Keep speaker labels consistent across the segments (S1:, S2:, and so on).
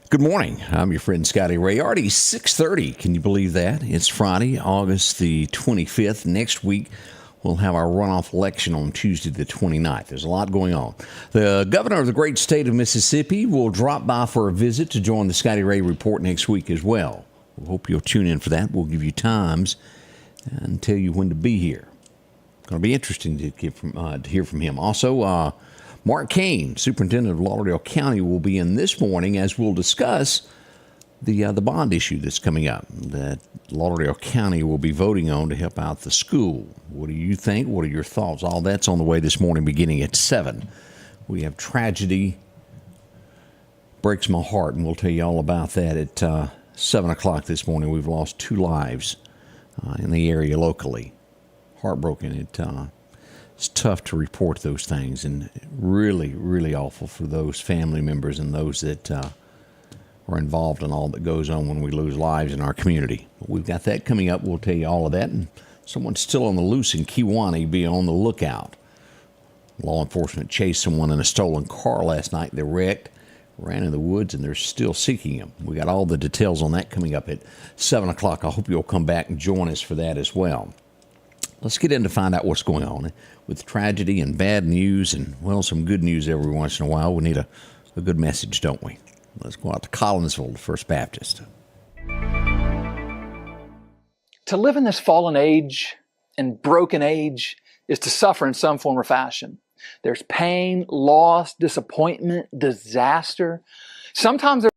S1: Good morning. I'm your friend Scotty Ray. Already 6:30. Can you believe that? It's Friday, August the 25th. Next week, we'll have our runoff election on Tuesday the 29th. There's a lot going on. The governor of the great state of Mississippi will drop by for a visit to join the Scotty Ray Report next week as well. We hope you'll tune in for that. We'll give you times and tell you when to be here. It's going to be interesting to hear from him. Also, Mark Kane, superintendent of Lauderdale County, will be in this morning as we'll discuss the bond issue that's coming up that Lauderdale County will be voting on to help out the school. What do you think? What are your thoughts? All that's on the way this morning beginning at 7. We have tragedy. Breaks my heart, and we'll tell you all about that at 7 o'clock this morning. We've lost 2 lives in the area locally. Heartbroken. It's tough to report those things, and really, really awful for those family members and those that are involved in all that goes on when we lose lives in our community. But we've got that coming up. We'll tell you all of that. And someone's still on the loose in Kewanee. Be on the lookout. Law enforcement chased someone in a stolen car last night. They wrecked, ran in the woods, and they're still seeking him. We got all the details on that coming up at 7 o'clock. I hope you'll come back and join us for that as well. Let's get in to find out what's going on with tragedy and bad news and, well, some good news every once in a while. We need a good message, don't we? Let's go out to Collinsville, the First Baptist.
S2: To live in this fallen age and broken age is to suffer in some form or fashion. There's pain, loss, disappointment, disaster. Sometimes there's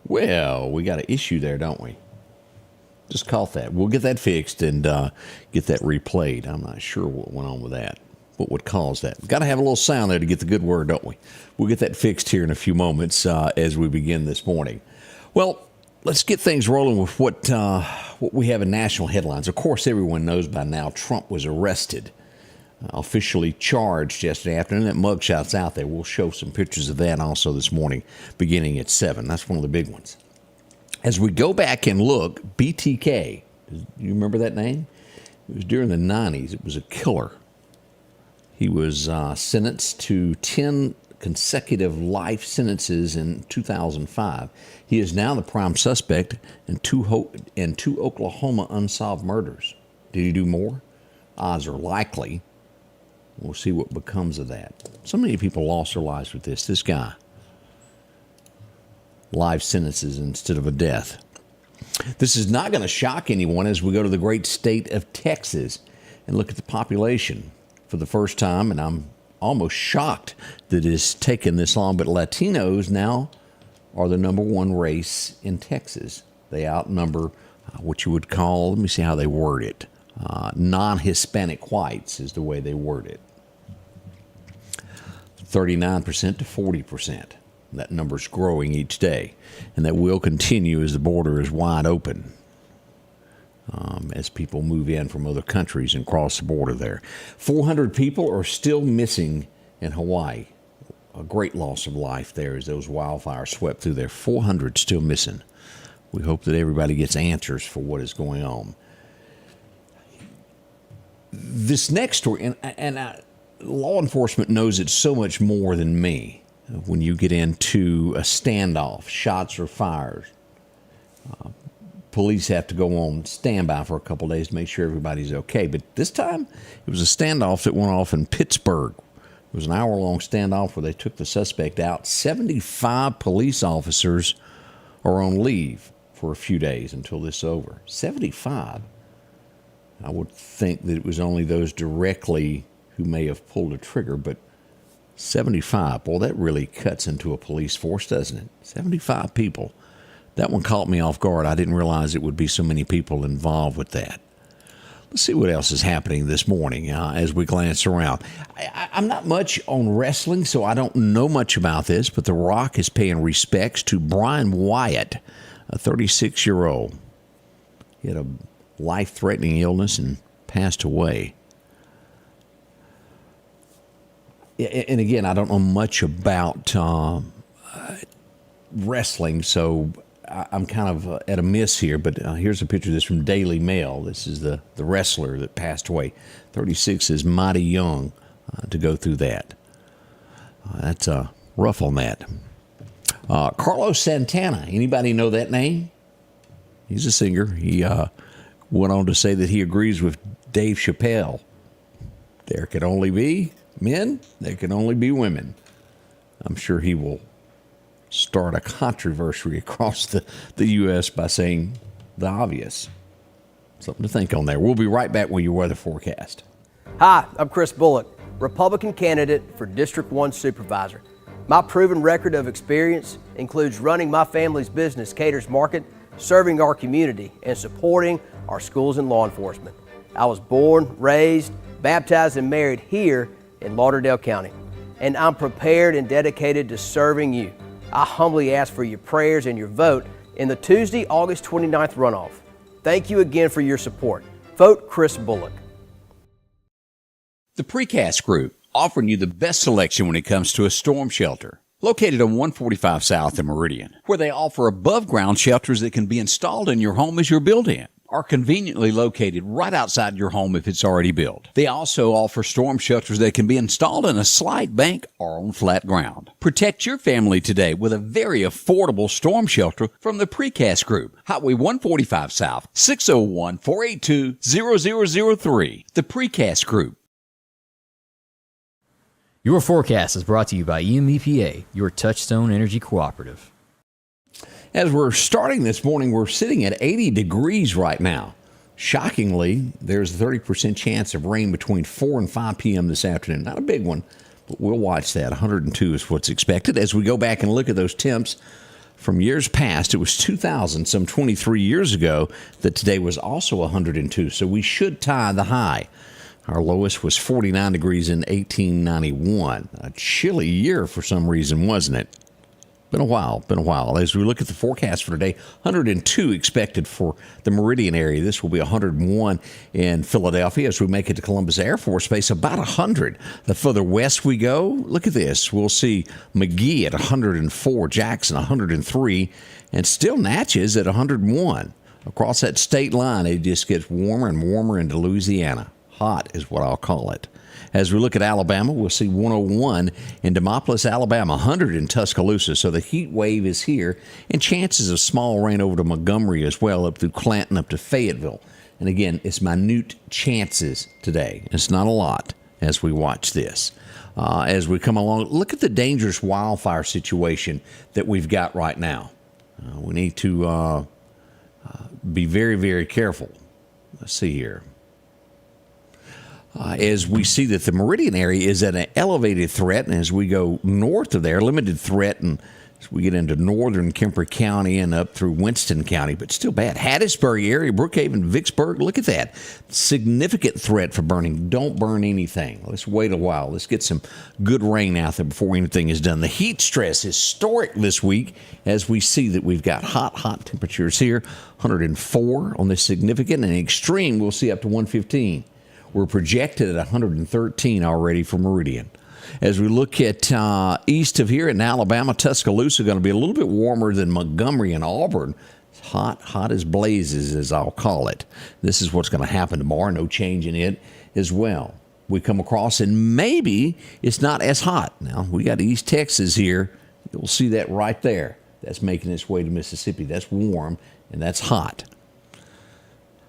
S1: Well, we got an issue there, don't we? Just caught that. We'll get that fixed and get that replayed. I'm not sure what went on with that. What would cause that? Got to have a little sound there to get the good word, don't we? We'll get that fixed here in a few moments as we begin this morning. Well, let's get things rolling with what we have in national headlines. Of course, everyone knows by now Trump was arrested, officially charged yesterday afternoon. That mugshot's out there. We'll show some pictures of that also this morning beginning at 7. That's one of the big ones. As we go back and look, BTK, you remember that name? It was during the 90s. It was a killer. He was sentenced to 10 consecutive life sentences in 2005. He is now the prime suspect in two Oklahoma unsolved murders. Did he do more? Odds are likely. We'll see what becomes of that. So many people lost their lives with this. This guy. Life sentences instead of a death. This is not going to shock anyone as we go to the great state of Texas and look at the population for the first time, and I'm almost shocked that it's taken this long, but Latinos now are the number one race in Texas. They outnumber what you would call, let me see how they word it, non-Hispanic whites is the way they word it. 39% to 40%. That number's growing each day, and that will continue as the border is wide open, as people move in from other countries and cross the border there. 400 people are still missing in Hawaii. A great loss of life there as those wildfires swept through there. 400 still missing. We hope that everybody gets answers for what is going on. This next story, and law enforcement knows it so much more than me. When you get into a standoff, shots are fired. Police have to go on standby for a couple of days to make sure everybody's okay. But this time, it was a standoff that went off in Pittsburgh. It was an hour-long standoff where they took the suspect out. 75 police officers are on leave for a few days until this is over. 75. I would think that it was only those directly who may have pulled a trigger, but 75. Well, that really cuts into a police force, doesn't it? 75 people. That one caught me off guard. I didn't realize it would be so many people involved with that. Let's see what else is happening this morning as we glance around. I'm not much on wrestling, so I don't know much about this, but The Rock is paying respects to Brian Wyatt, a 36-year-old. He had a life-threatening illness and passed away. And again, I don't know much about wrestling, so I'm kind of at a miss here, but here's a picture of this from Daily Mail. This is the wrestler that passed away. 36 is mighty young to go through that. That's rough on that. Carlos Santana, anybody know that name? He's a singer. He went on to say that he agrees with Dave Chappelle. There can only be men, there can only be women. I'm sure he will start a controversy across the U.S. by saying the obvious. Something to think on there. We'll be right back with your weather forecast.
S3: Hi, I'm Chris Bullock, Republican candidate for District 1 Supervisor. My proven record of experience includes running my family's business, Caters Market, serving our community, and supporting our schools and law enforcement. I was born, raised, baptized, and married here in Lauderdale County, and I'm prepared and dedicated to serving you. I humbly ask for your prayers and your vote in the Tuesday, August 29th runoff. Thank you again for your support. Vote Chris Bullock.
S4: The Precast Group, offering you the best selection when it comes to a storm shelter. Located on 145 South in Meridian, where they offer above-ground shelters that can be installed in your home as you're built in, are conveniently located right outside your home if it's already built. They also offer storm shelters that can be installed in a slight bank or on flat ground. Protect your family today with a very affordable storm shelter from the Precast Group. Highway 145 South, 601-482-0003. The Precast Group.
S5: Your forecast is brought to you by EMEPA, your Touchstone Energy Cooperative.
S1: As we're starting this morning, we're sitting at 80 degrees right now. Shockingly, there's a 30% chance of rain between 4 and 5 p.m. this afternoon. Not a big one, but we'll watch that. 102 is what's expected. As we go back and look at those temps from years past, it was 2000, some 23 years ago, that today was also 102. So we should tie the high. Our lowest was 49 degrees in 1891. A chilly year for some reason, wasn't it? Been a while. As we look at the forecast for today, 102 expected for the Meridian area. This will be 101 in Philadelphia. As we make it to Columbus Air Force Base, about 100. The further west we go, look at this. We'll see McGee at 104, Jackson 103, and still Natchez at 101. Across that state line, it just gets warmer and warmer into Louisiana. Hot is what I'll call it. As we look at Alabama, we'll see 101 in Demopolis, Alabama, 100 in Tuscaloosa. So the heat wave is here, and chances of small rain over to Montgomery as well, up through Clanton, up to Fayetteville. And again, it's minute chances today. It's not a lot as we watch this. As we come along, look at the dangerous wildfire situation that we've got right now. We need to be very, very careful. Let's see here. As we see that the Meridian area is at an elevated threat, and as we go north of there, limited threat and As we get into northern Kemper County and up through Winston County, but still bad. Hattiesburg area, Brookhaven, Vicksburg, look at that. Significant threat for burning. Don't burn anything. Let's wait a while. Let's get some good rain out there before anything is done. The heat stress is historic this week as we see that we've got hot temperatures here. 104 on this significant, and extreme we'll see up to 115. We're projected at 113 already for Meridian. As we look at east of here in Alabama, Tuscaloosa going to be a little bit warmer than Montgomery and Auburn. It's hot as blazes, as I'll call it. This is what's going to happen tomorrow. No change in it as well. We come across, and maybe it's not as hot. Now, we got East Texas here. You'll see that right there. That's making its way to Mississippi. That's warm, and that's hot.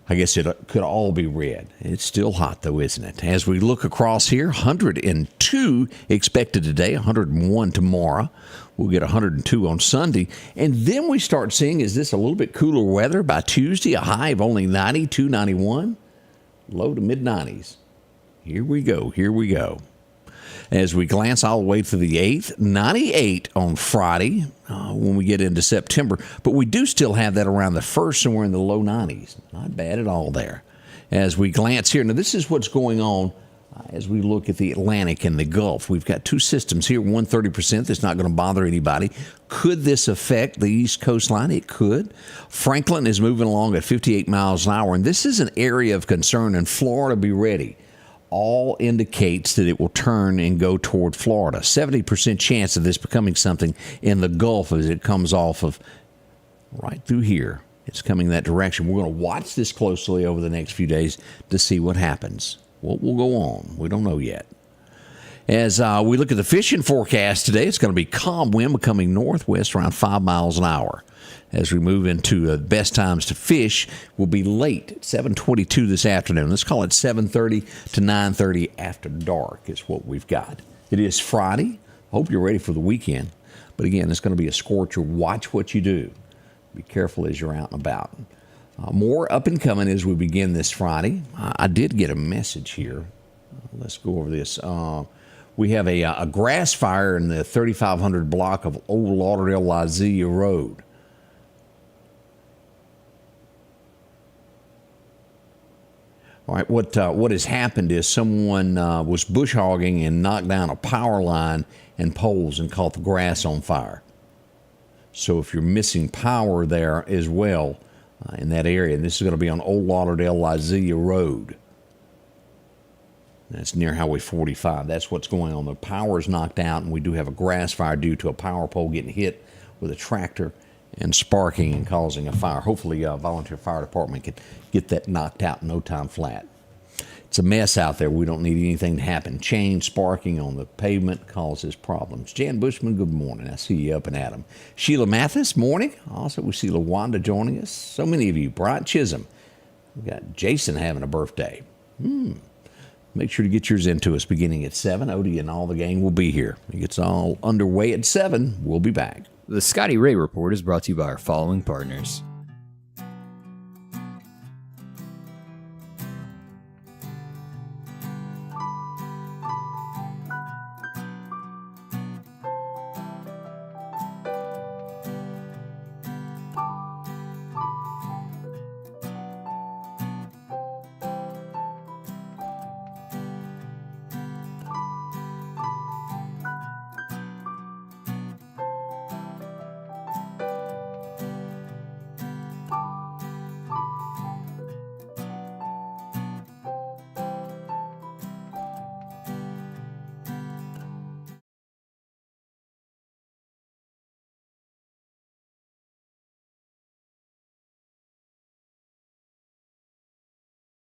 S1: I guess it could all be red. It's still hot, though, isn't it? As we look across here, 102 expected today, 101 tomorrow. We'll get 102 on Sunday. And then we start seeing, is this a little bit cooler weather? By Tuesday, a high of only 92, 91, low to mid-90s. Here we go. As we glance all the way to the 8th, 98 on Friday when we get into September. But we do still have that around the 1st, and we're in the low 90s. Not bad at all there. As we glance here, now this is what's going on as we look at the Atlantic and the Gulf. We've got two systems here, 130% that's not going to bother anybody. Could this affect the East Coastline? It could. Franklin is moving along at 58 miles an hour, and this is an area of concern, and Florida, be ready. All indicates that it will turn and go toward Florida. 70% chance of this becoming something in the Gulf as it comes off of right through here. It's coming that direction. We're going to watch this closely over the next few days to see what happens. What will go on? We don't know yet. As we look at the fishing forecast today, it's going to be calm wind becoming northwest around 5 miles an hour. As we move into the best times to fish, will be late at 7:22 this afternoon. Let's call it 7:30 to 9:30 after dark is what we've got. It is Friday. Hope you're ready for the weekend. But again, it's going to be a scorcher. Watch what you do. Be careful as you're out and about. More up and coming as we begin this Friday. I did get a message here. Let's go over this. We have a grass fire in the 3500 block of Old Lauderdale-Lizia Road. All right, what has happened is someone was bush hogging and knocked down a power line and poles and caught the grass on fire. So if you're missing power there as well in that area, and this is going to be on Old Lauderdale-Lizia Road. That's near Highway 45. That's what's going on. The power is knocked out, and we do have a grass fire due to a power pole getting hit with a tractor and sparking and causing a fire. Hopefully a volunteer fire department can get that knocked out in no time flat. It's a mess out there. We don't need anything to happen. Chain sparking on the pavement causes problems. Jan Bushman, good morning. I see you up and at 'em. Sheila Mathis, morning. Also, we see LaWanda joining us. So many of you. Brian Chisholm. We've got Jason having a birthday. Make sure to get yours into us beginning at 7. Odie and all the gang will be here. It gets all underway at 7. We'll be back.
S5: The Scotty Ray Report is brought to you by our following partners: